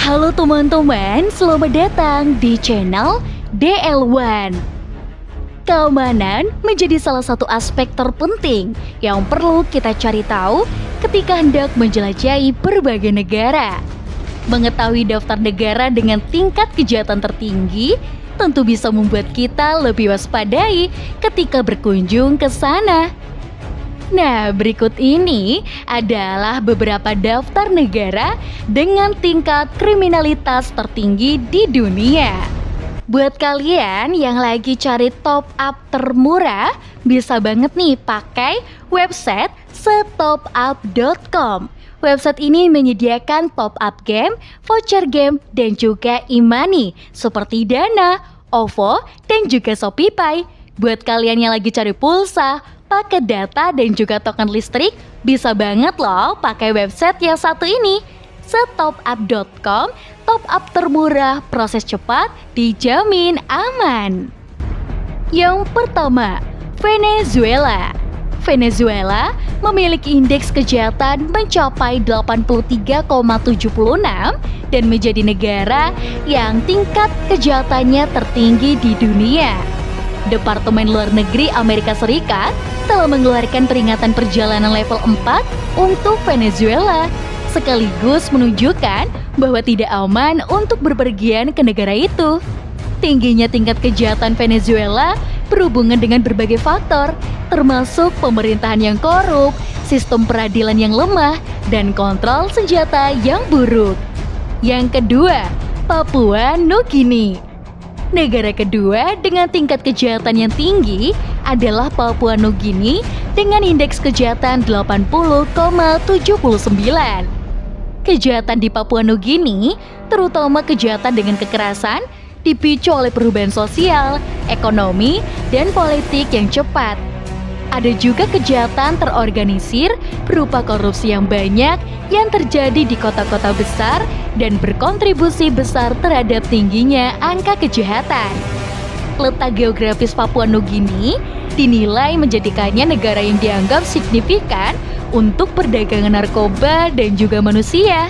Halo teman-teman, selamat datang di channel DL1. Keamanan menjadi salah satu aspek terpenting yang perlu kita cari tahu ketika hendak menjelajahi berbagai negara. Mengetahui daftar negara dengan tingkat kejahatan tertinggi tentu bisa membuat kita lebih waspadai ketika berkunjung ke sana. Nah, berikut ini adalah beberapa daftar negara dengan tingkat kriminalitas tertinggi di dunia. Buat kalian yang lagi cari top up termurah, bisa banget nih pakai website setopup.com. Website ini menyediakan top up game, voucher game, dan juga e-money seperti Dana, OVO, dan juga ShopeePay. Buat kalian yang lagi cari pulsa, paket data, dan juga token listrik, bisa banget loh pakai website yang satu ini. Setopup.com, top up termurah, proses cepat, dijamin aman. Yang pertama, Venezuela. Venezuela memiliki indeks kejahatan mencapai 83,76 dan menjadi negara yang tingkat kejahatannya tertinggi di dunia. Departemen Luar Negeri Amerika Serikat telah mengeluarkan peringatan perjalanan level 4 untuk Venezuela, sekaligus menunjukkan bahwa tidak aman untuk berpergian ke negara itu. Tingginya tingkat kejahatan Venezuela berhubungan dengan berbagai faktor, termasuk pemerintahan yang korup, sistem peradilan yang lemah, dan kontrol senjata yang buruk. Yang kedua, Papua Nugini. Negara kedua dengan tingkat kejahatan yang tinggi adalah Papua Nugini dengan indeks kejahatan 80,79. Kejahatan di Papua Nugini, terutama kejahatan dengan kekerasan, dipicu oleh perubahan sosial, ekonomi, dan politik yang cepat. Ada juga kejahatan terorganisir berupa korupsi yang banyak yang terjadi di kota-kota besar dan berkontribusi besar terhadap tingginya angka kejahatan. Letak geografis Papua Nugini dinilai menjadikannya negara yang dianggap signifikan untuk perdagangan narkoba dan juga manusia.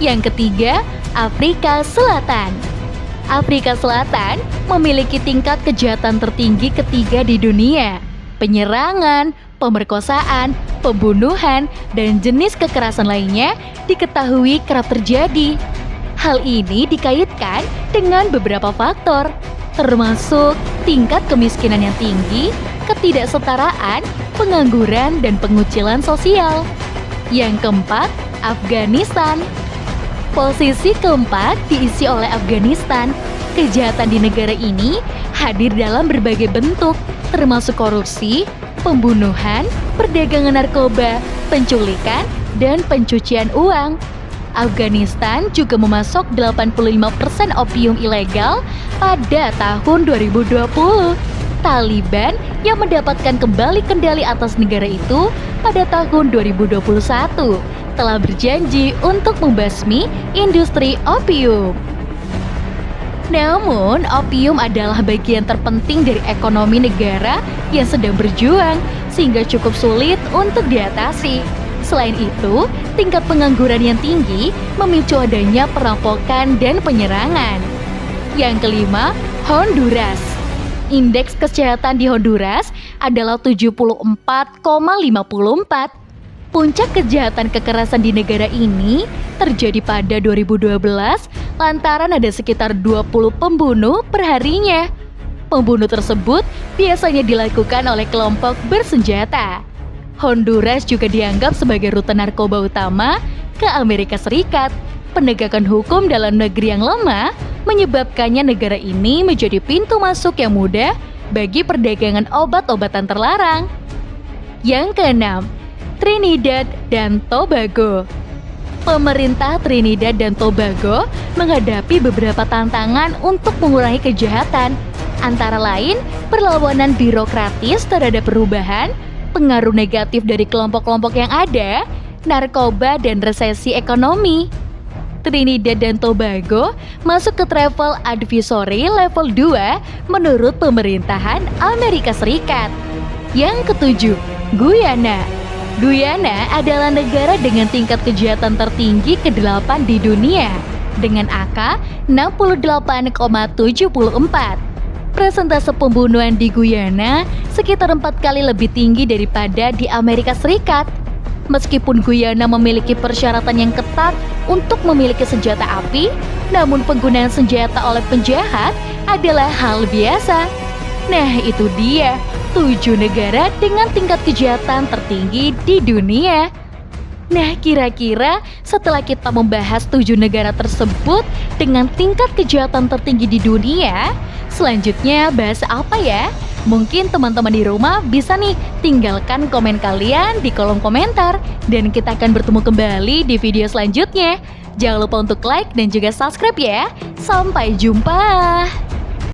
Yang ketiga, Afrika Selatan. Afrika Selatan memiliki tingkat kejahatan tertinggi ketiga di dunia. Penyerangan, pemerkosaan, pembunuhan, dan jenis kekerasan lainnya diketahui kerap terjadi. Hal ini dikaitkan dengan beberapa faktor, termasuk tingkat kemiskinan yang tinggi, ketidaksetaraan, pengangguran, dan pengucilan sosial. Yang keempat, Afghanistan. Posisi keempat diisi oleh Afghanistan. Kejahatan di negara ini hadir dalam berbagai bentuk, termasuk korupsi, pembunuhan, perdagangan narkoba, penculikan, dan pencucian uang. Afghanistan juga memasok 85% opium ilegal pada tahun 2020. Taliban yang mendapatkan kembali kendali atas negara itu pada tahun 2021 telah berjanji untuk membasmi industri opium. Namun, opium adalah bagian terpenting dari ekonomi negara yang sedang berjuang, sehingga cukup sulit untuk diatasi. Selain itu, tingkat pengangguran yang tinggi memicu adanya perampokan dan penyerangan. Yang kelima, Honduras. Indeks kejahatan di Honduras adalah 74,54. Puncak kejahatan kekerasan di negara ini terjadi pada 2012 lantaran ada sekitar 20 pembunuh perharinya. Pembunuh tersebut biasanya dilakukan oleh kelompok bersenjata. Honduras juga dianggap sebagai rute narkoba utama ke Amerika Serikat. Penegakan hukum dalam negeri yang lemah menyebabkannya negara ini menjadi pintu masuk yang mudah bagi perdagangan obat-obatan terlarang. Yang keenam, Trinidad dan Tobago. Pemerintah Trinidad dan Tobago menghadapi beberapa tantangan untuk mengurangi kejahatan, antara lain perlawanan birokratis terhadap perubahan, pengaruh negatif dari kelompok-kelompok yang ada, narkoba, dan resesi ekonomi. Trinidad dan Tobago masuk ke travel advisory level 2 menurut pemerintahan Amerika Serikat. Yang ketujuh, Guyana. Guyana adalah negara dengan tingkat kejahatan tertinggi ke-8 di dunia. dengan angka 68,74. Persentase pembunuhan di Guyana sekitar 4 kali lebih tinggi daripada di Amerika Serikat. Meskipun Guyana memiliki persyaratan yang ketat untuk memiliki senjata api, namun penggunaan senjata oleh penjahat adalah hal biasa. Nah, itu dia 7 negara dengan tingkat kejahatan tertinggi di dunia. Nah, kira-kira setelah kita membahas 7 negara tersebut dengan tingkat kejahatan tertinggi di dunia, selanjutnya bahas apa ya? Mungkin teman-teman di rumah bisa nih tinggalkan komen kalian di kolom komentar. Dan kita akan bertemu kembali di video selanjutnya. Jangan lupa untuk like dan juga subscribe ya. Sampai jumpa.